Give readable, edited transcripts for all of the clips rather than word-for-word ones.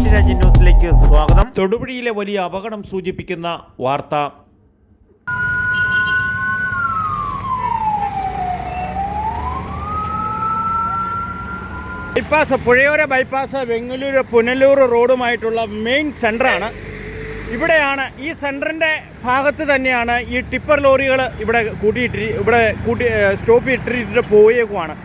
നാട്ടുരാജ്യ ന്യൂസിലേക്ക് സ്വാഗതം. തൊടുപുഴയിലെ വലിയ അപകടം സൂചിപ്പിക്കുന്ന വാർത്ത. പുഴയോര ബൈപ്പാസ് വെങ്ങല്ലൂർ പുനലൂർ റോഡുമായിട്ടുള്ള മെയിൻ സെൻ്ററാണ്. ഇവിടെയാണ്, ഈ സെൻറ്ററിൻ്റെ ഭാഗത്ത് തന്നെയാണ് ഈ ടിപ്പർ ലോറികൾ ഇവിടെ സ്റ്റോപ്പ് ഇട്ടിട്ട് പോയേക്കുവാണ്.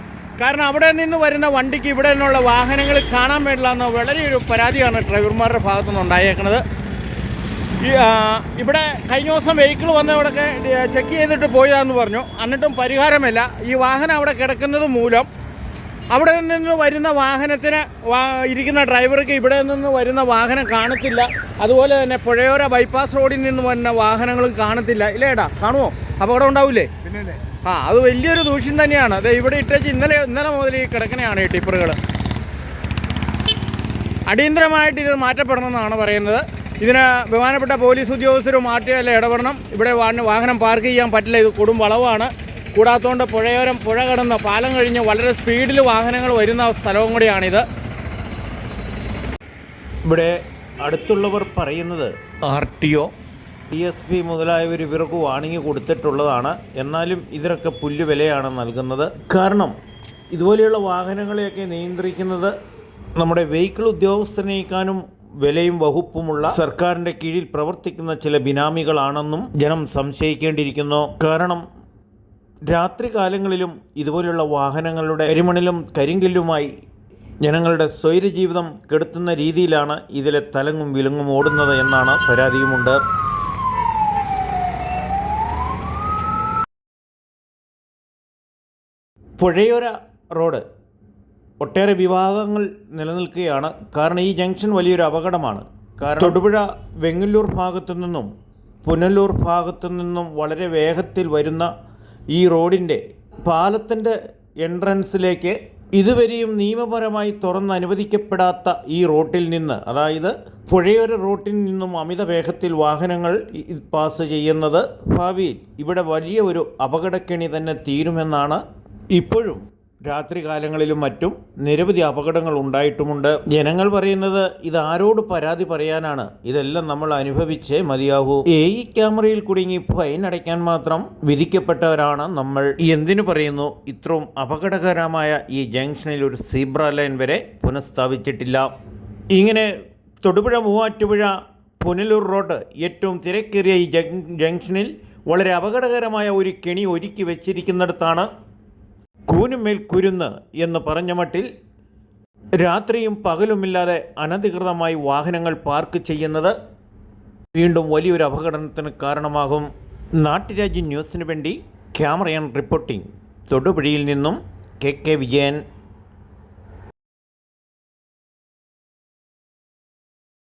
കാരണം അവിടെ നിന്ന് വരുന്ന വണ്ടിക്ക് ഇവിടെ നിന്നുള്ള വാഹനങ്ങൾ കാണാൻ പാടില്ല എന്ന വളരെയൊരു പരാതിയാണ് ഡ്രൈവർമാരുടെ ഭാഗത്തുനിന്ന് ഉണ്ടായേക്കുന്നത്. ഇവിടെ കഴിഞ്ഞ ദിവസം വെഹിക്കിൾ വന്നവിടെയൊക്കെ ചെക്ക് ചെയ്തിട്ട് പോയതാണെന്ന് പറഞ്ഞു. എന്നിട്ടും പരിഹാരമില്ല. ഈ വാഹനം അവിടെ കിടക്കുന്നത് മൂലം അവിടെ നിന്ന് വരുന്ന വാഹനത്തിന് ഇരിക്കുന്ന ഡ്രൈവർക്ക് ഇവിടെ നിന്ന് വരുന്ന വാഹനം കാണത്തില്ല. അതുപോലെ തന്നെ പുഴയോര ബൈപ്പാസ് റോഡിൽ നിന്ന് വരുന്ന വാഹനങ്ങളും കാണത്തില്ല. ഇല്ലേടാ, കാണുമോ? അപകടം ഉണ്ടാവില്ലേ? അത് വലിയൊരു ദൂഷ്യം തന്നെയാണ്. അത് ഇവിടെ ഇട്ടേച്ച് ഇന്നലെ മുതൽ ഈ കിടക്കണയാണ് ഈ ടിപ്പറുകൾ. അടിയന്തരമായിട്ട് ഇത് മാറ്റപ്പെടണമെന്നാണ് പറയുന്നത്. ഇതിന് ബഹുമാനപ്പെട്ട പോലീസ് ഉദ്യോഗസ്ഥർ മാറ്റിയല്ല ഇടപെടണം. ഇവിടെ വാഹനം പാർക്ക് ചെയ്യാൻ പറ്റില്ല. ഇത് കൊടും വളവാണ്. കൂടാത്തതുകൊണ്ട് പുഴ കടന്ന് പാലം കഴിഞ്ഞ് വളരെ സ്പീഡിൽ വാഹനങ്ങൾ വരുന്ന സ്ഥലവും കൂടിയാണിത്. ഇവിടെ അടുത്തുള്ളവർ പറയുന്നത് RTO, DSP മുതലായവർ ഇവർക്ക് വാണിംഗ് കൊടുത്തിട്ടുള്ളതാണ്. എന്നാലും ഇതിനൊക്കെ പുല്ല് വിലയാണ് നൽകുന്നത്. കാരണം ഇതുപോലെയുള്ള വാഹനങ്ങളെയൊക്കെ നിയന്ത്രിക്കുന്നത് നമ്മുടെ വെഹിക്കിൾ ഉദ്യോഗസ്ഥനേക്കാളും വിലയും വകുപ്പുമുള്ള സർക്കാരിൻ്റെ കീഴിൽ പ്രവർത്തിക്കുന്ന ചില ബിനാമികളാണെന്നും ജനം സംശയിക്കേണ്ടിയിരിക്കുന്നു. കാരണം രാത്രി കാലങ്ങളിലും ഇതുപോലുള്ള വാഹനങ്ങളുടെ കരിമണിലും കരിങ്കല്ലുമായി ജനങ്ങളുടെ സ്വൈരജീവിതം കെടുത്തുന്ന രീതിയിലാണ് ഇതിലെ തലങ്ങും വിലങ്ങും ഓടുന്നത് എന്നാണ് പരാതിയുമുണ്ട്. പുഴയോര റോഡ് ഒട്ടേറെ വിവാദങ്ങൾ നിലനിൽക്കുകയാണ്. കാരണം ഈ ജംഗ്ഷൻ വലിയൊരു അപകടമാണ്. കാരണം തൊടുപുഴ വെങ്ങല്ലൂർ ഭാഗത്തു നിന്നും പുനലൂർ ഭാഗത്തു നിന്നും വളരെ വേഗത്തിൽ വരുന്ന ഈ റോഡിൻ്റെ പാലത്തിൻ്റെ എൻട്രൻസിലേക്ക് ഇതുവരെയും നിയമപരമായി തുറന്ന് അനുവദിക്കപ്പെടാത്ത ഈ റോട്ടിൽ നിന്ന്, അതായത് പുഴയോര റോട്ടിൽ നിന്നും അമിത വേഗത്തിൽ വാഹനങ്ങൾ പാസ് ചെയ്യുന്നത് ഭാവിയിൽ ഇവിടെ വലിയ ഒരു അപകടക്കെണി തന്നെ തീരുമെന്നാണ്. ഇപ്പോഴും രാത്രി കാലങ്ങളിലും മറ്റും നിരവധി അപകടങ്ങൾ ഉണ്ടായിട്ടുമുണ്ട്. ജനങ്ങൾ പറയുന്നത് ഇത് ആരോട് പരാതി പറയാനാണ്, ഇതെല്ലാം നമ്മൾ അനുഭവിച്ചേ മതിയാകൂ. AI ക്യാമറയിൽ കുടുങ്ങി ഫൈൻ അടയ്ക്കാൻ മാത്രം വിധിക്കപ്പെട്ടവരാണ് നമ്മൾ. എന്തിനു പറയുന്നു, ഇത്രയും അപകടകരമായ ഈ ജംഗ്ഷനിൽ ഒരു സീബ്ര ലൈൻ വരെ പുനഃസ്ഥാപിച്ചിട്ടില്ല. ഇങ്ങനെ തൊടുപുഴ മൂവാറ്റുപുഴ പുനലൂർ റോഡ് ഏറ്റവും തിരക്കേറിയ ഈ ജംഗ്ഷനിൽ വളരെ അപകടകരമായ ഒരു കെണി ഒരുക്കി വെച്ചിരിക്കുന്നിടത്താണ് കൂനുമേൽ കുരുന്ന് എന്ന് പറഞ്ഞ മട്ടിൽ രാത്രിയും പകലുമില്ലാതെ അനധികൃതമായി വാഹനങ്ങൾ പാർക്ക് ചെയ്യുന്നത് വീണ്ടും വലിയൊരു അപകടത്തിന് കാരണമാകും. നാട്ടുരാജ്യ ന്യൂസിന് വേണ്ടി ക്യാമറയാൻ റിപ്പോർട്ടിംഗ് തൊടുപുഴയിൽ നിന്നും KK വിജയൻ.